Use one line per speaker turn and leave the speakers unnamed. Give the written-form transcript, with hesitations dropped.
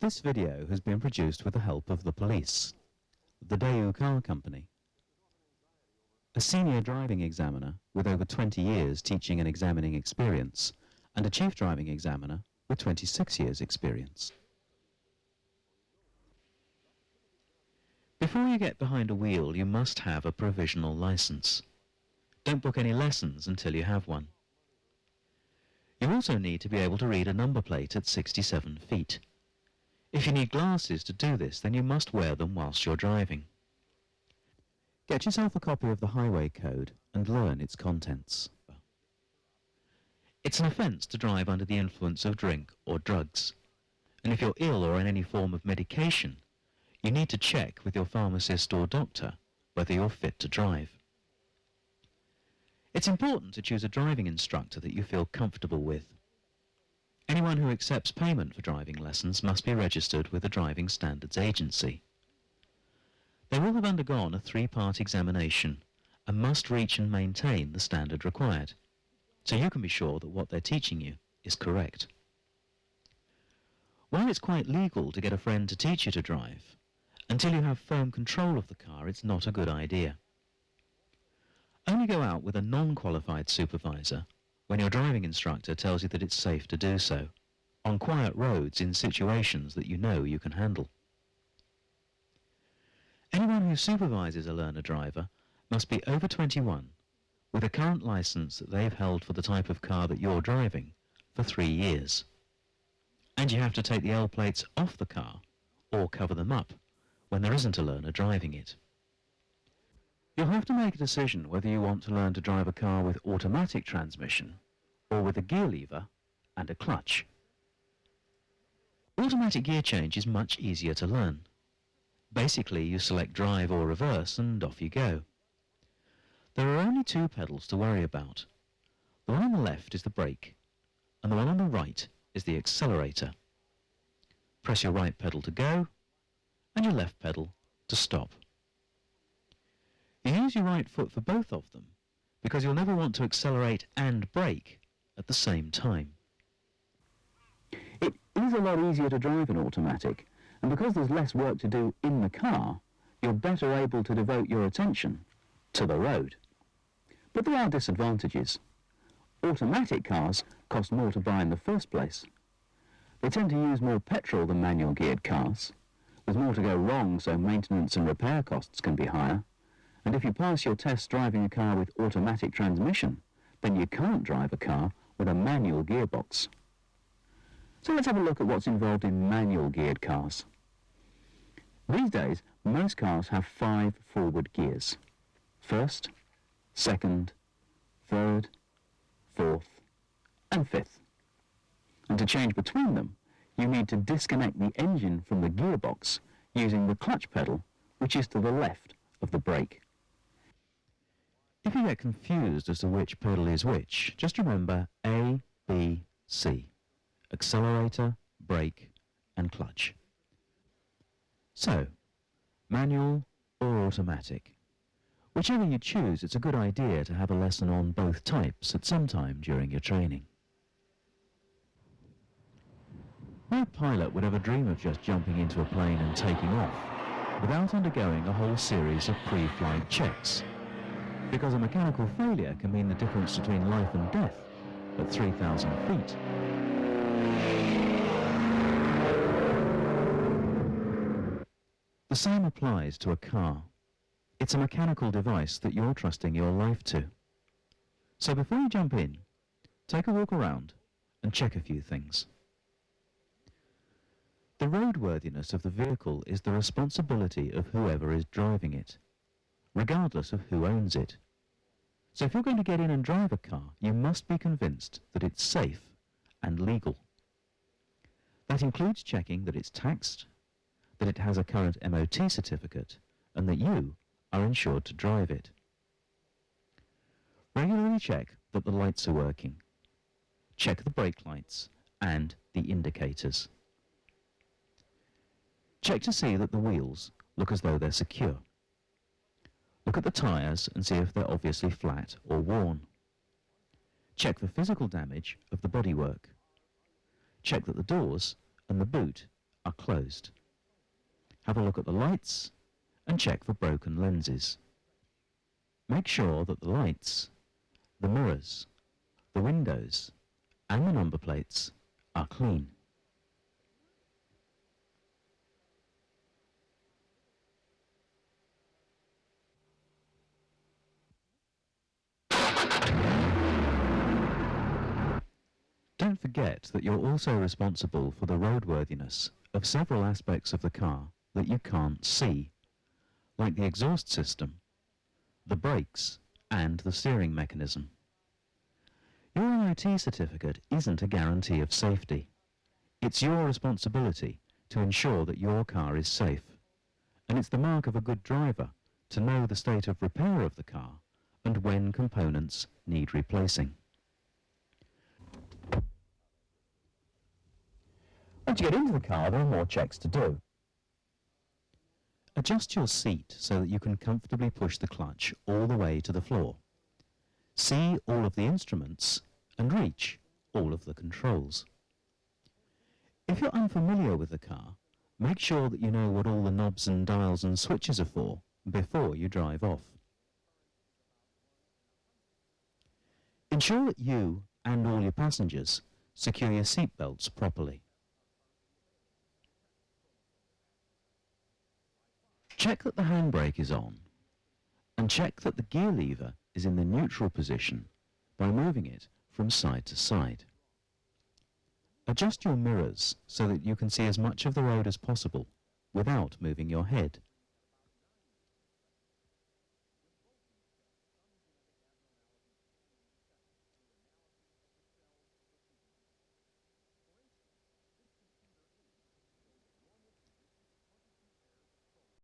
This video has been produced with the help of the police, the Daewoo Car Company, a senior driving examiner with over 20 years teaching and examining experience, and a chief driving examiner with 26 years experience. Before you get behind a wheel, you must have a provisional license. Don't book any lessons until you have one. You also need to be able to read a number plate at 67 feet. If you need glasses to do this, then you must wear them whilst you're driving. Get yourself a copy of the Highway Code and learn its contents. It's an offence to drive under the influence of drink or drugs, and if you're ill or on any form of medication, you need to check with your pharmacist or doctor whether you're fit to drive. It's important to choose a driving instructor that you feel comfortable with. Anyone who accepts payment for driving lessons must be registered with the Driving Standards Agency. They will have undergone a 3-part examination and must reach and maintain the standard required, so you can be sure that what they're teaching you is correct. While it's quite legal to get a friend to teach you to drive, until you have firm control of the car, it's not a good idea. Only go out with a non-qualified supervisor when your driving instructor tells you that it's safe to do so, on quiet roads in situations that you know you can handle. Anyone who supervises a learner driver must be over 21, with a current licence that they've held for the type of car that you're driving for 3 years. And you have to take the L plates off the car, or cover them up, when there isn't a learner driving it. You'll have to make a decision whether you want to learn to drive a car with automatic transmission or with a gear lever and a clutch. Automatic gear change is much easier to learn. Basically, you select drive or reverse and off you go. There are only 2 pedals to worry about. The one on the left is the brake, and the one on the right is the accelerator. Press your right pedal to go, and your left pedal to stop. You use your right foot for both of them, because you'll never want to accelerate and brake at the same time. It is a lot easier to drive an automatic, and because there's less work to do in the car, you're better able to devote your attention to the road. But there are disadvantages. Automatic cars cost more to buy in the first place. They tend to use more petrol than manual geared cars. There's more to go wrong, so maintenance and repair costs can be higher. And if you pass your test driving a car with automatic transmission, then you can't drive a car with a manual gearbox. So let's have a look at what's involved in manual geared cars. These days, most cars have 5 forward gears. First, second, third, fourth, and fifth. And to change between them, you need to disconnect the engine from the gearbox using the clutch pedal, which is to the left of the brake. If you get confused as to which pedal is which, just remember A, B, C. Accelerator, brake, and clutch. So, manual or automatic. Whichever you choose, it's a good idea to have a lesson on both types at some time during your training. No pilot would ever dream of just jumping into a plane and taking off without undergoing a whole series of pre-flight checks, because a mechanical failure can mean the difference between life and death at 3,000 feet. The same applies to a car. It's a mechanical device that you're trusting your life to. So before you jump in, take a walk around and check a few things. The roadworthiness of the vehicle is the responsibility of whoever is driving it, regardless of who owns it. So if you're going to get in and drive a car, you must be convinced that it's safe and legal. That includes checking that it's taxed, that it has a current MOT certificate, and that you are insured to drive it. Regularly check that the lights are working. Check the brake lights and the indicators. Check to see that the wheels look as though they're secure. Look at the tyres and see if they're obviously flat or worn. Check the physical damage of the bodywork. Check that the doors and the boot are closed. Have a look at the lights and check for broken lenses. Make sure that the lights, the mirrors, the windows and the number plates are clean. Don't forget that you're also responsible for the roadworthiness of several aspects of the car that you can't see, like the exhaust system, the brakes, and the steering mechanism. Your MOT certificate isn't a guarantee of safety. It's your responsibility to ensure that your car is safe, and it's the mark of a good driver to know the state of repair of the car and when components need replacing. Once you get into the car, there are more checks to do. Adjust your seat so that you can comfortably push the clutch all the way to the floor. See all of the instruments and reach all of the controls. If you're unfamiliar with the car, make sure that you know what all the knobs and dials and switches are for before you drive off. Ensure that you and all your passengers secure your seat belts properly. Check that the handbrake is on, and check that the gear lever is in the neutral position by moving it from side to side. Adjust your mirrors so that you can see as much of the road as possible without moving your head.